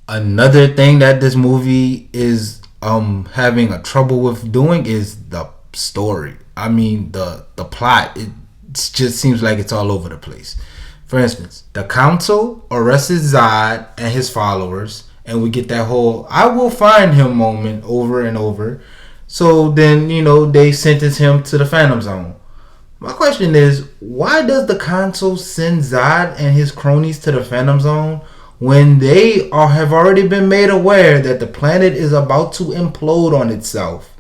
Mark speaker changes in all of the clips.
Speaker 1: Another thing that this movie is having a trouble with doing is the story. I mean the plot. It just seems like it's all over the place. For instance, the council arrested Zod and his followers, and we get that whole "I will find him" moment over and over. So then they sentence him to the Phantom Zone. My question is, why does the council send Zod and his cronies to the Phantom Zone when they have already been made aware that the planet is about to implode on itself?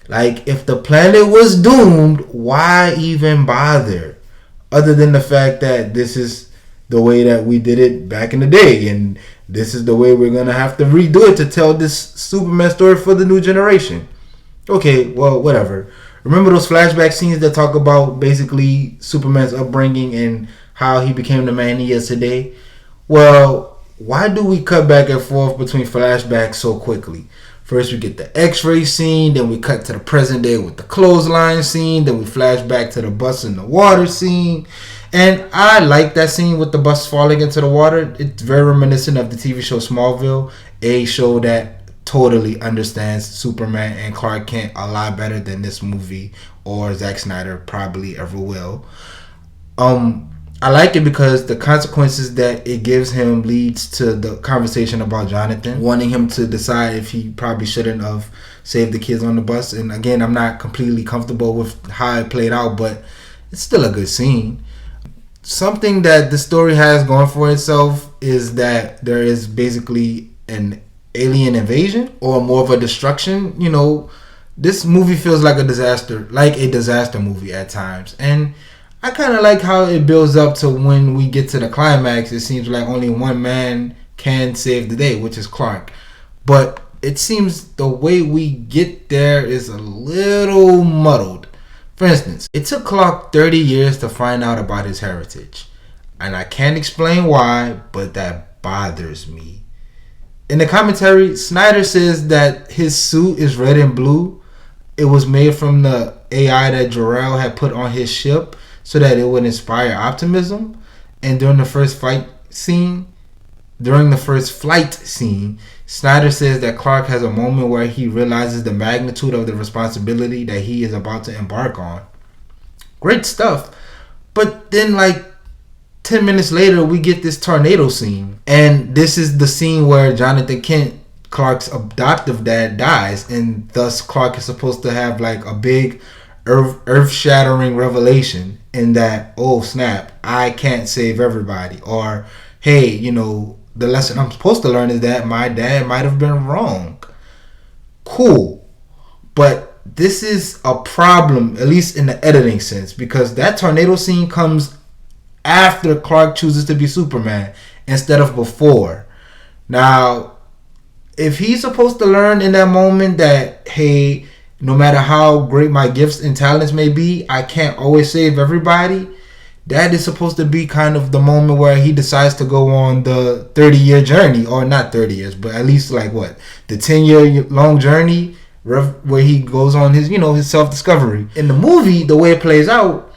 Speaker 1: Like, if the planet was doomed, why even bother? Other than the fact that this is the way that we did it back in the day, and this is the way we're going to have to redo it to tell this Superman story for the new generation. Okay, well, whatever. Remember those flashback scenes that talk about basically Superman's upbringing and how he became the man he is today? Well, why do we cut back and forth between flashbacks so quickly? First we get the x-ray scene, then we cut to the present day with the clothesline scene, then we flash back to the bus in the water scene. And I like that scene with the bus falling into the water. It's very reminiscent of the TV show Smallville, a show that totally understands Superman and Clark Kent a lot better than this movie or Zack Snyder probably ever will. I like it because the consequences that it gives him leads to the conversation about Jonathan wanting him to decide if he probably shouldn't have saved the kids on the bus. And again, I'm not completely comfortable with how it played out, but it's still a good scene. Something that the story has going for itself is that there is basically an alien invasion or more of a destruction. This movie feels like a disaster movie at times, and I kind of like how it builds up to when we get to the climax. It seems like only one man can save the day, which is Clark. But it seems the way we get there is a little muddled. For instance, it took Clark 30 years to find out about his heritage. And I can't explain why, but that bothers me. In the commentary, Snyder says that his suit is red and blue. It was made from the AI that Jor-El had put on his ship so that it would inspire optimism. And during the first flight scene, Snyder says that Clark has a moment where he realizes the magnitude of the responsibility that he is about to embark on. Great stuff. But then 10 minutes later, we get this tornado scene. And this is the scene where Jonathan Kent, Clark's adoptive dad, dies. And thus Clark is supposed to have a big earth-shattering revelation in that, oh snap, I can't save everybody. Or, hey, the lesson I'm supposed to learn is that my dad might have been wrong. Cool. But this is a problem, at least in the editing sense, because that tornado scene comes after Clark chooses to be Superman instead of before. Now, if he's supposed to learn in that moment that, hey, no matter how great my gifts and talents may be, I can't always save everybody, that is supposed to be kind of the moment where he decides to go on the 30-year journey, or not 30 years, but at least the 10-year long journey where he goes on his, his self-discovery. In the movie, the way it plays out,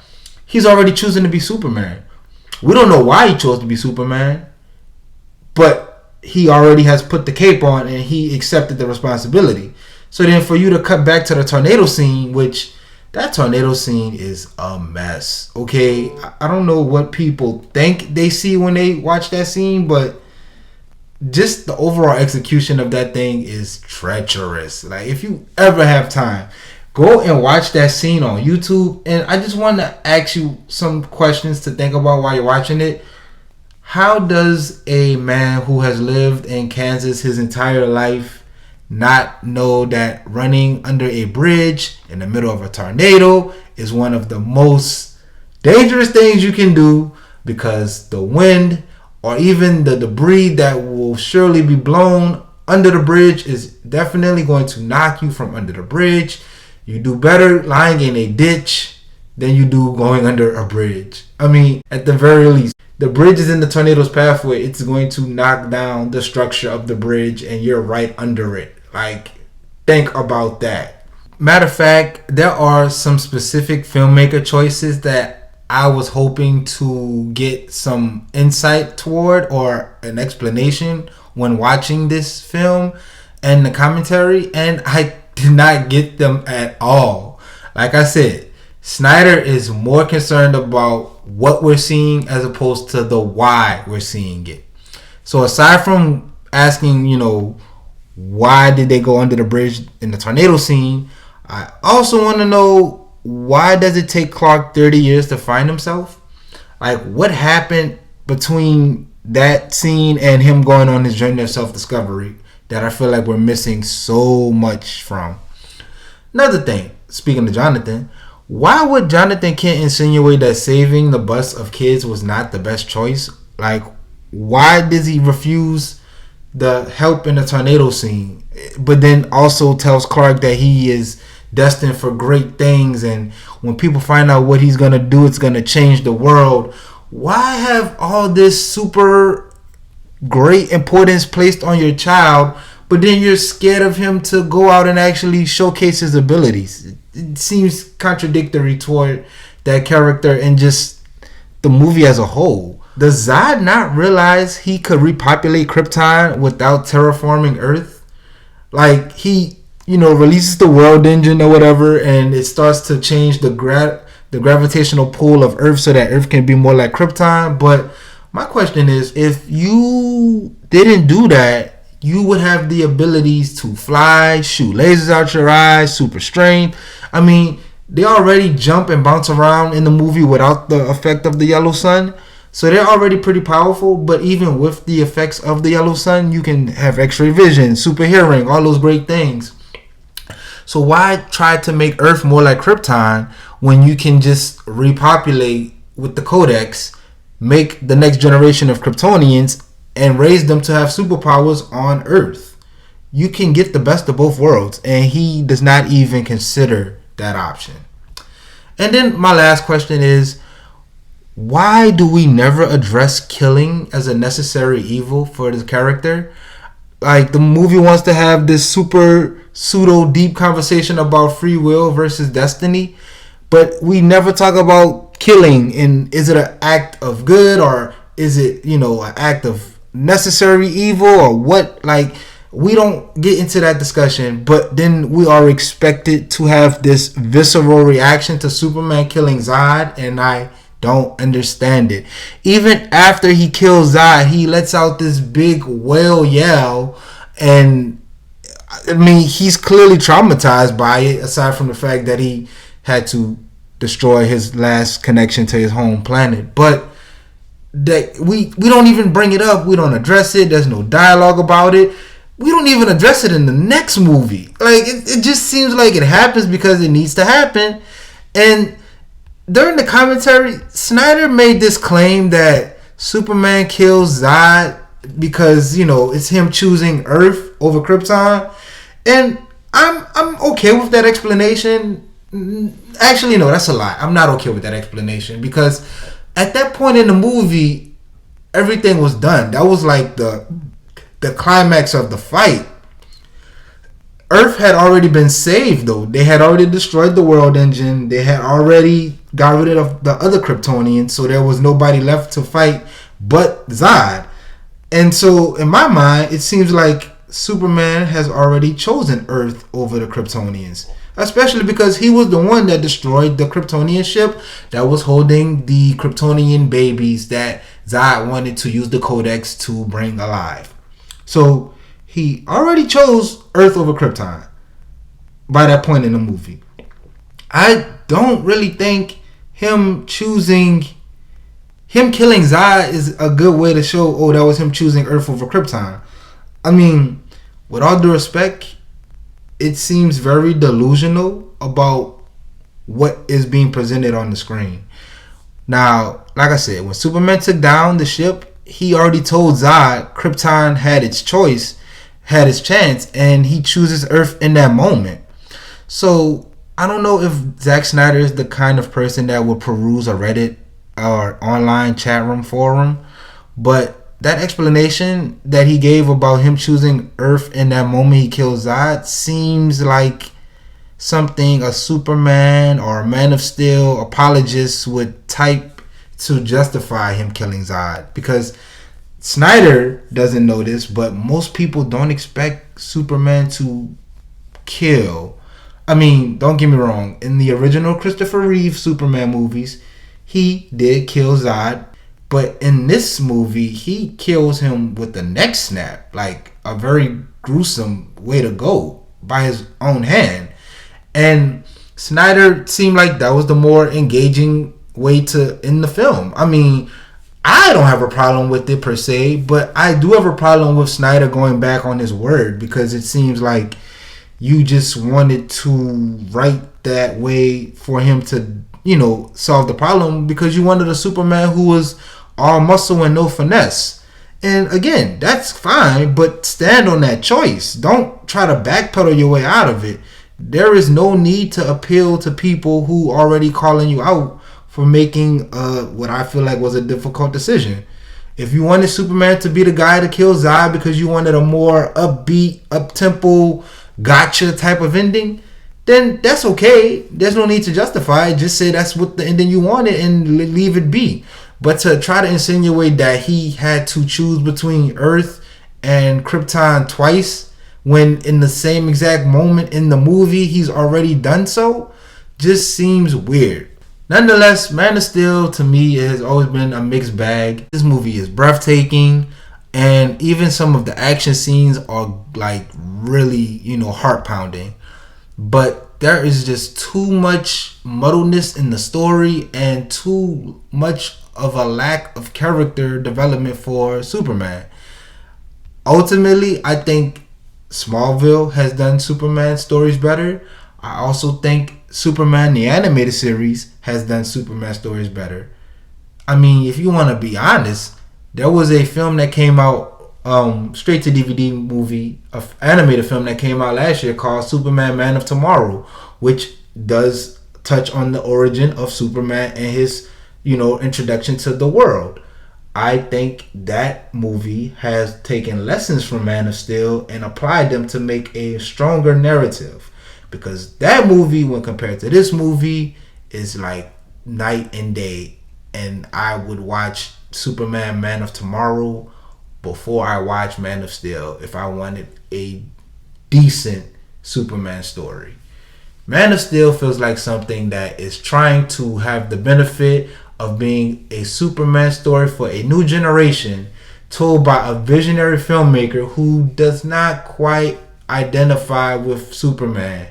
Speaker 1: he's already choosing to be Superman. We don't know why he chose to be Superman, but he already has put the cape on and he accepted the responsibility. So then for you to cut back to the tornado scene, which that tornado scene is a mess. Okay, I don't know what people think they see when they watch that scene, but just the overall execution of that thing is treacherous. If you ever have time, go and watch that scene on YouTube. And I just want to ask you some questions to think about while you're watching it. How does a man who has lived in Kansas his entire life not know that running under a bridge in the middle of a tornado is one of the most dangerous things you can do, because the wind or even the debris that will surely be blown under the bridge is definitely going to knock you from under the bridge? You do better lying in a ditch than you do going under a bridge. I mean, at the very least, the bridge is in the tornado's pathway. It's going to knock down the structure of the bridge and you're right under it. Think about that. Matter of fact, there are some specific filmmaker choices that I was hoping to get some insight toward or an explanation when watching this film and the commentary, and I did not get them at all. Like I said, Snyder is more concerned about what we're seeing as opposed to the why we're seeing it. So aside from asking, why did they go under the bridge in the tornado scene, I also want to know, why does it take Clark 30 years to find himself? Like, what happened between that scene and him going on his journey of self-discovery that I feel like we're missing so much from? Another thing, speaking of Jonathan, why would Jonathan Kent insinuate that saving the bus of kids was not the best choice? Like, why does he refuse the help in the tornado scene, but then also tells Clark that he is destined for great things, and when people find out what he's gonna do, it's gonna change the world? Why have all this super great importance placed on your child, but then you're scared of him to go out and actually showcase his abilities? It seems contradictory toward that character and just the movie as a whole. Does Zod not realize he could repopulate Krypton without terraforming Earth? Like, he, releases the world engine or whatever, and it starts to change the gravitational pull of Earth so that Earth can be more like Krypton. But my question is, if you didn't do that, you would have the abilities to fly, shoot lasers out your eyes, super strength. I mean, they already jump and bounce around in the movie without the effect of the yellow sun. So they're already pretty powerful, but even with the effects of the yellow sun, you can have X-ray vision, super hearing, all those great things. So why try to make Earth more like Krypton when you can just repopulate with the Codex, make the next generation of Kryptonians, and raise them to have superpowers on Earth? You can get the best of both worlds, and he does not even consider that option. And then my last question is, why do we never address killing as a necessary evil for this character? Like, the movie wants to have this super pseudo deep conversation about free will versus destiny, but we never talk about killing. And is it an act of good, or is it, an act of necessary evil, or what? Like, we don't get into that discussion, but then we are expected to have this visceral reaction to Superman killing Zod, and I don't understand it. Even after he kills Zod, he lets out this big wail yell, and I mean, he's clearly traumatized by it, aside from the fact that he had to destroy his last connection to his home planet. But that we don't even bring it up. We don't address it. There's no dialogue about it. We don't even address it in the next movie. Like, it just seems like it happens because it needs to happen. And during the commentary, Snyder made this claim that Superman kills Zod because, it's him choosing Earth over Krypton. And I'm okay with that explanation. Actually, no, that's a lie. I'm not okay with that explanation, because at that point in the movie, everything was done. That was like the climax of the fight. Earth had already been saved, though. They had already destroyed the world engine. They had already got rid of the other Kryptonians, so there was nobody left to fight but Zod. And so, in my mind, it seems like Superman has already chosen Earth over the Kryptonians, especially because he was the one that destroyed the Kryptonian ship that was holding the Kryptonian babies that Zod wanted to use the Codex to bring alive. So he already chose Earth over Krypton by that point in the movie. I don't really think him killing Zod is a good way to show, that was him choosing Earth over Krypton. I mean, with all due respect, it seems very delusional about what is being presented on the screen. Now, like I said, when Superman took down the ship, he already told Zod Krypton had its choice, had its chance, and he chooses Earth in that moment. So I don't know if Zack Snyder is the kind of person that will peruse a Reddit or online chat room forum, but that explanation that he gave about him choosing Earth in that moment he kills Zod seems like something a Superman or a Man of Steel apologist would type to justify him killing Zod, because Snyder doesn't know this, but most people don't expect Superman to kill. I mean, don't get me wrong. In the original Christopher Reeve Superman movies, he did kill Zod. But in this movie, he kills him with the neck snap. Like a very gruesome way to go by his own hand. And Snyder seemed like that was the more engaging way to end the film. I mean, I don't have a problem with it per se, but I do have a problem with Snyder going back on his word, because it seems like you just wanted to write that way for him to, solve the problem, because you wanted a Superman who was all muscle and no finesse. And again, that's fine, but stand on that choice. Don't try to backpedal your way out of it. There is no need to appeal to people who already calling you out for making what I feel like was a difficult decision. If you wanted Superman to be the guy to kill Zod because you wanted a more upbeat, up-tempo, gotcha type of ending, then that's okay. There's no need to justify it. Just say that's what the ending you wanted and leave it be. But to try to insinuate that he had to choose between Earth and Krypton twice, when in the same exact moment in the movie he's already done so, just seems weird. Nonetheless, Man of Steel to me has always been a mixed bag. This movie is breathtaking, and even some of the action scenes are like really, heart pounding. But there is just too much muddleness in the story and too much of a lack of character development for Superman. Ultimately, I think Smallville has done Superman stories better. I also think Superman the animated series has done Superman stories better. I mean, if you want to be honest, there was a film that came out straight to DVD movie, an animated film that came out last year called Superman Man of Tomorrow, which does touch on the origin of Superman and his, introduction to the world. I think that movie has taken lessons from Man of Steel and applied them to make a stronger narrative. Because that movie, when compared to this movie, is like night and day. And I would watch Superman Man of Tomorrow before I watch Man of Steel if I wanted a decent Superman story. Man of Steel feels like something that is trying to have the benefit of being a Superman story for a new generation, told by a visionary filmmaker who does not quite identify with Superman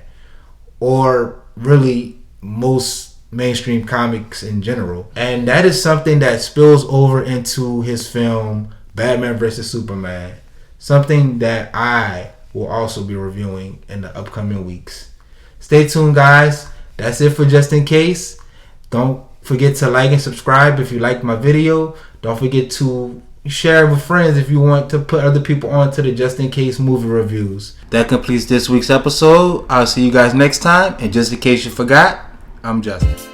Speaker 1: or really most mainstream comics in general. And that is something that spills over into his film Batman vs. Superman, something that I will also be reviewing in the upcoming weeks. Stay tuned, guys. That's it for Just In Case. Don't forget to like and subscribe if you like my video. Don't forget to share it with friends if you want to put other people on to the Just In Case movie reviews. That completes this week's episode. I'll see you guys next time. And just in case you forgot, I'm Justin.